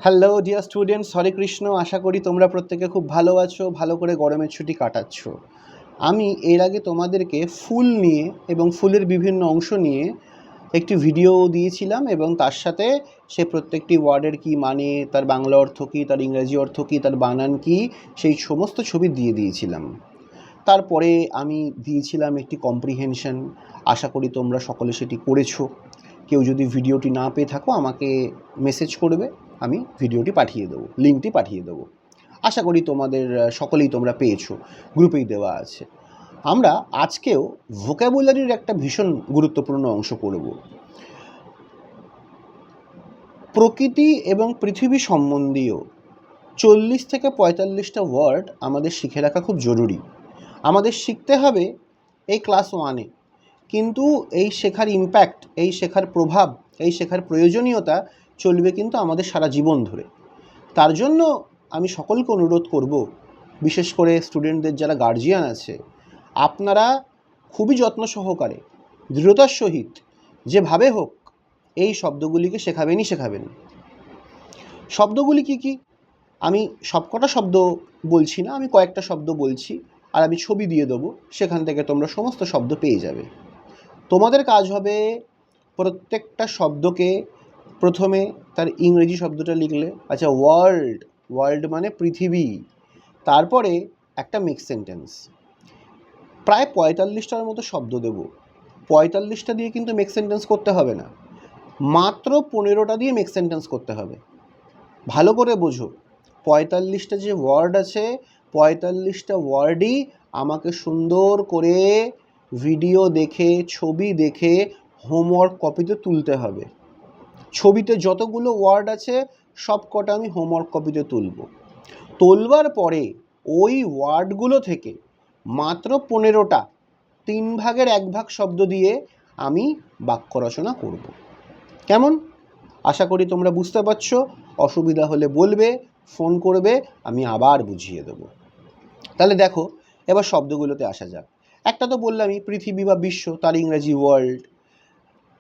Hello dear students, হরে কৃষ্ণ। আশা করি তোমরা প্রত্যেকে খুব ভালো আছো, ভালো করে গরমের ছুটি কাটাচ্ছ। আমি এর আগে তোমাদেরকে ফুল নিয়ে এবং ফুলের বিভিন্ন অংশ নিয়ে একটি ভিডিও দিয়েছিলাম এবং তার সাথে সে প্রত্যেকটি ওয়ার্ডের কী মানে, তার বাংলা অর্থ কী, তার ইংরেজি অর্থ কী, তার বানান কী, সেই সমস্ত ছবি দিয়ে দিয়েছিলাম। তারপরে আমি দিয়েছিলাম একটি কম্প্রিহেনশন। আশা করি তোমরা সকলে সেটি করেছো। কেউ যদি ভিডিওটি না পেয়ে থাকো আমাকে মেসেজ করবে, আমি ভিডিওটি পাঠিয়ে দেবো, লিঙ্কটি পাঠিয়ে দেবো। আশা করি তোমাদের সকলেই তোমরা পেয়েছো, গ্রুপেই দেওয়া আছে। আমরা আজকেও ভোক্যাবুলারির একটা ভীষণ গুরুত্বপূর্ণ অংশ করব। প্রকৃতি এবং পৃথিবী সম্বন্ধীয় 40 থেকে 45টা ওয়ার্ড আমাদের শিখে রাখা খুব জরুরি। আমাদের শিখতে হবে এই ক্লাস 1-এ, কিন্তু এই শেখার ইম্প্যাক্ট, এই শেখার প্রভাব, এই শেখার প্রয়োজনীয়তা চলবে কিন্তু আমাদের সারা জীবন ধরে। তার জন্য আমি সকলকে অনুরোধ করব, বিশেষ করে স্টুডেন্টদের যারা গার্জিয়ান আছে, আপনারা খুবই যত্ন সহকারে, দৃঢ়তার সহিত, যেভাবে হোক এই শব্দগুলিকে শেখাবেন। শব্দগুলি কি কি? আমি সবকটা শব্দ বলছি না, আমি কয়েকটা শব্দ বলছি আর আমি ছবি দিয়ে দেবো, সেখান থেকে তোমরা সমস্ত শব্দ পেয়ে যাবে। তোমাদের কাজ হবে প্রত্যেকটা শব্দকে প্রথমে তার ইংরেজি শব্দটা লিখলে, আচ্ছা ওয়ার্ল্ড মানে পৃথিবী, তারপরে একটা মিক্স সেন্টেন্স। প্রায় 45টার মতো শব্দ দেব। 45টা দিয়ে কিন্তু মিক্স সেন্টেন্স করতে হবে না, মাত্র 15টা দিয়ে মিক্স সেন্টেন্স করতে হবে। ভালো করে বোঝো, 45টা যে ওয়ার্ড আছে, 45টা ওয়ার্ডই আমাকে সুন্দর করে ভিডিও দেখে, ছবি দেখে হোমওয়ার্ক কপিতে তুলতে হবে। ছবিতে যতগুলো ওয়ার্ড আছে সব কটা আমি হোমওয়ার্ক কপিতে তোলবার পরে ওই ওয়ার্ডগুলো থেকে মাত্র 15টা, 3 ভাগের 1 ভাগ শব্দ দিয়ে আমি বাক্য রচনা করব। কেমন? আশা করি তোমরা বুঝতে পারছো। অসুবিধা হলে বলবে, ফোন করবে, আমি আবার বুঝিয়ে দেবো। তাহলে দেখো, এবার শব্দগুলোতে আসা যাক। একটা তো বললামই, পৃথিবী বা বিশ্ব, তার ইংরেজি ওয়ার্ল্ড।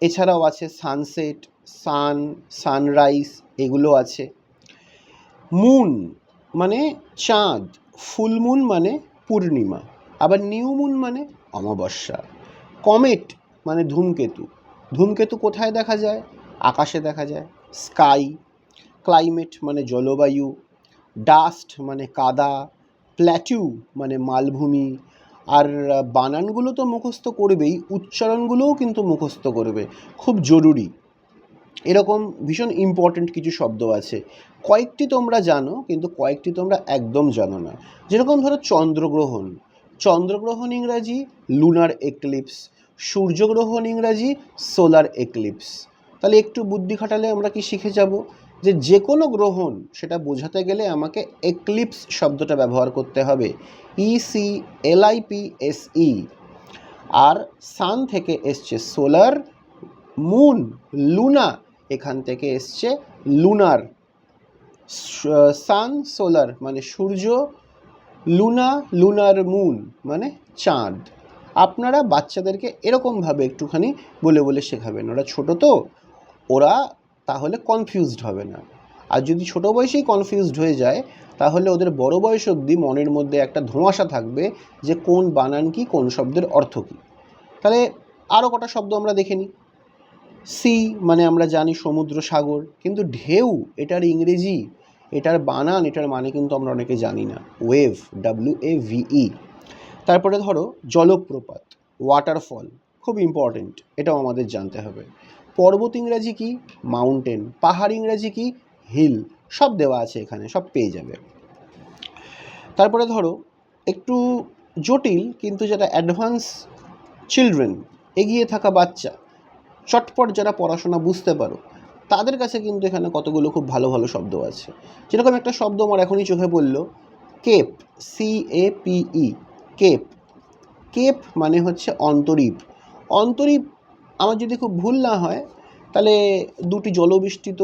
এছাড়াও আছে সানসেট, সানরাইজ, এগুলো আছে। মুন মানে চাঁদ, ফুল মুন মানে পূর্ণিমা, আবার নিউ মুন মানে অমাবস্যা। কমেট মানে ধূমকেতু কোথায় দেখা যায়? আকাশে দেখা যায়, স্কাই। ক্লাইমেট মানে জলবায়ু। ডাস্ট মানে কাদা। প্ল্যাটিউ মানে মালভূমি। আর বানানগুলো তো মুখস্থ করবেই, উচ্চারণগুলোও কিন্তু মুখস্থ করবে, খুব জরুরি। এরকম ভীষণ ইম্পর্ট্যান্ট কিছু শব্দ আছে, কয়েকটি তোমরা জানো কিন্তু কয়েকটি তোমরা একদম জানো না। যেরকম ধরো চন্দ্রগ্রহণ ইংরাজি লুনার এক্লিপস, সূর্যগ্রহণ ইংরাজি সোলার এক্লিপস। তাহলে একটু বুদ্ধি খাটালে আমরা কি শিখে যাব যে কোনো গ্রহণ, সেটা বোঝাতে গেলে আমাকে এক্লিপস শব্দটা ব্যবহার করতে হবে, ECLIPSE। আর সান থেকে এসছে সোলার, মুন লুনা, এখান থেকে এসছে লুনার। সান সোলার মানে সূর্য, লুনার মুন মানে চাঁদ। আপনারা বাচ্চাদেরকে এরকমভাবে একটুখানি বলে বলে শেখাবেন, ওরা ছোট তো, ওরা তাহলে কনফিউজড হবে না। আর যদি ছোটো বয়সেই কনফিউজড হয়ে যায়, তাহলে ওদের বড় বয়স অবধি মনের মধ্যে একটা ধোঁয়াশা থাকবে যে কোন বানান কি, কোন শব্দের অর্থ কী। তাহলে আরও কটা শব্দ আমরা দেখে নিই। সি মানে আমরা জানি সমুদ্র, সাগর, কিন্তু ঢেউ এটার ইংরেজি, এটার বানান, এটার মানে কিন্তু আমরা অনেকে জানি না। Wave, WAVE। তারপরে ধরো জলপ্রপাত, ওয়াটারফল, খুব ইম্পর্টেন্ট, এটাও আমাদের জানতে হবে। পর্বত ইংরাজি কি? মাউন্টেন। পাহাড় ইংরাজি কি? হিল। সব দেওয়া আছে এখানে, সব পেয়ে যাবে। তারপরে ধরো একটু জটিল কিন্তু যারা অ্যাডভান্স চিলড্রেন, এগিয়ে থাকা বাচ্চা, চটপট যারা পড়াশোনা বুঝতে পারো, তাদের কাছে কিন্তু এখানে কতগুলো খুব ভালো ভালো শব্দ আছে। যেরকম একটা শব্দ আমার এখনই চোখে পড়লো, কেপ, CAPE, কেপ। কেপ মানে হচ্ছে অন্তরীপ। আমার যদি খুব ভুল না হয়, তাহলে দুটি জলবেষ্টিত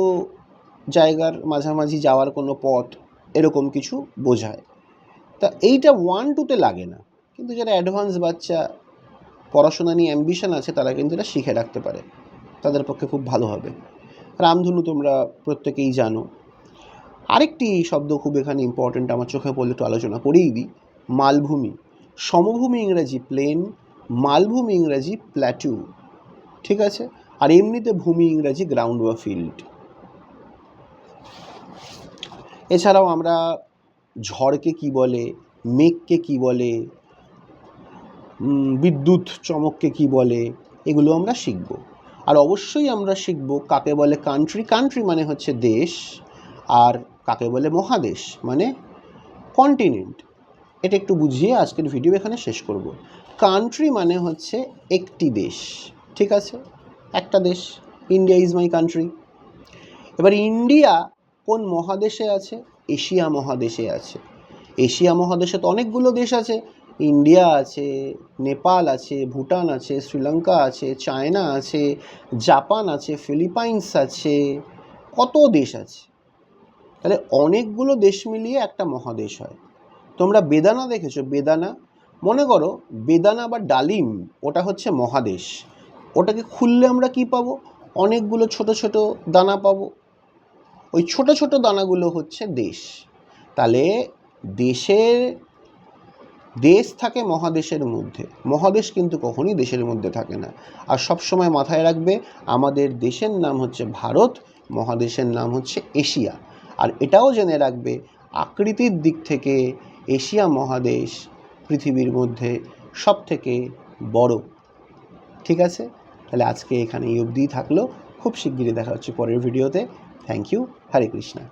জায়গার মাঝামাঝি যাওয়ার কোনো পথ, এরকম কিছু বোঝায়। তা এইটা 1-2তে লাগে না, কিন্তু যারা অ্যাডভান্স বাচ্চা, পড়াশোনা নিয়ে অ্যাম্বিশন আছে, তারা কিন্তু এটা শিখে রাখতে পারে, তাদের পক্ষে খুব ভালো হবে। রামধনু তোমরা প্রত্যেকেই জানো। আরেকটি শব্দ খুব এখানে ইম্পর্ট্যান্ট, আমার চোখে পড়লে একটু আলোচনা করেই দিই। মালভূমি। সমভূমি ইংরাজি প্লেন, মালভূমি ইংরাজি প্ল্যাটু, ঠিক আছে? আর এমনিতে ভূমি ইংরাজি গ্রাউন্ড বা ফিল্ড। এছাড়াও আমরা ঝড়কে কি বলে, মেঘকে কি বলে, বিদ্যুৎ চমককে কি বলে, এগুলো আমরা শিখব। আর অবশ্যই আমরা শিখব কাকে বলে কান্ট্রি, কান্ট্রি মানে হচ্ছে দেশ, আর কাকে বলে মহাদেশ মানে কন্টিনেন্ট। এটা একটু বুঝিয়ে আজকের ভিডিও এখানে শেষ করব। কান্ট্রি মানে হচ্ছে একটি দেশ, ঠিক আছে? একটা দেশ, ইন্ডিয়া ইজ মাই কান্ট্রি। এবার ইন্ডিয়া কোন মহাদেশে আছে? এশিয়া মহাদেশে আছে। এশিয়া মহাদেশে তো অনেকগুলো দেশ আছে, ইন্ডিয়া আছে, নেপাল আছে, ভুটান আছে, শ্রীলঙ্কা আছে, চায়না আছে, জাপান আছে, ফিলিপাইন্স আছে, কত দেশ আছে। তাহলে অনেকগুলো দেশ মিলিয়ে একটা মহাদেশ হয়। তোমরা বেদানা দেখেছো? বেদানা, মনে করো বেদানা বা ডালিম, ওটা হচ্ছে মহাদেশ। ওটাকে খুললে আমরা কি পাবো? অনেকগুলো ছোট ছোট দানা পাবো। ওই ছোট ছোট দানাগুলো হচ্ছে দেশ। তাহলে দেশ থাকে মহাদেশের মধ্যে, মহাদেশ কিন্তু কখনই দেশের মধ্যে থাকে না। আর সব সময় মাথায় রাখবে, আমাদের দেশের নাম হচ্ছে ভারত, মহাদেশের নাম হচ্ছে এশিয়া। আর এটাও জেনে রাখবে, আকৃতির দিক থেকে এশিয়া মহাদেশ পৃথিবীর মধ্যে সব থেকে বড়, ঠিক আছে? তাহলে আজকে এখানে এই অবধিই থাকলো। খুব শিগগিরই দেখা হচ্ছে পরের ভিডিওতে। Thank you. হরে কৃষ্ণা।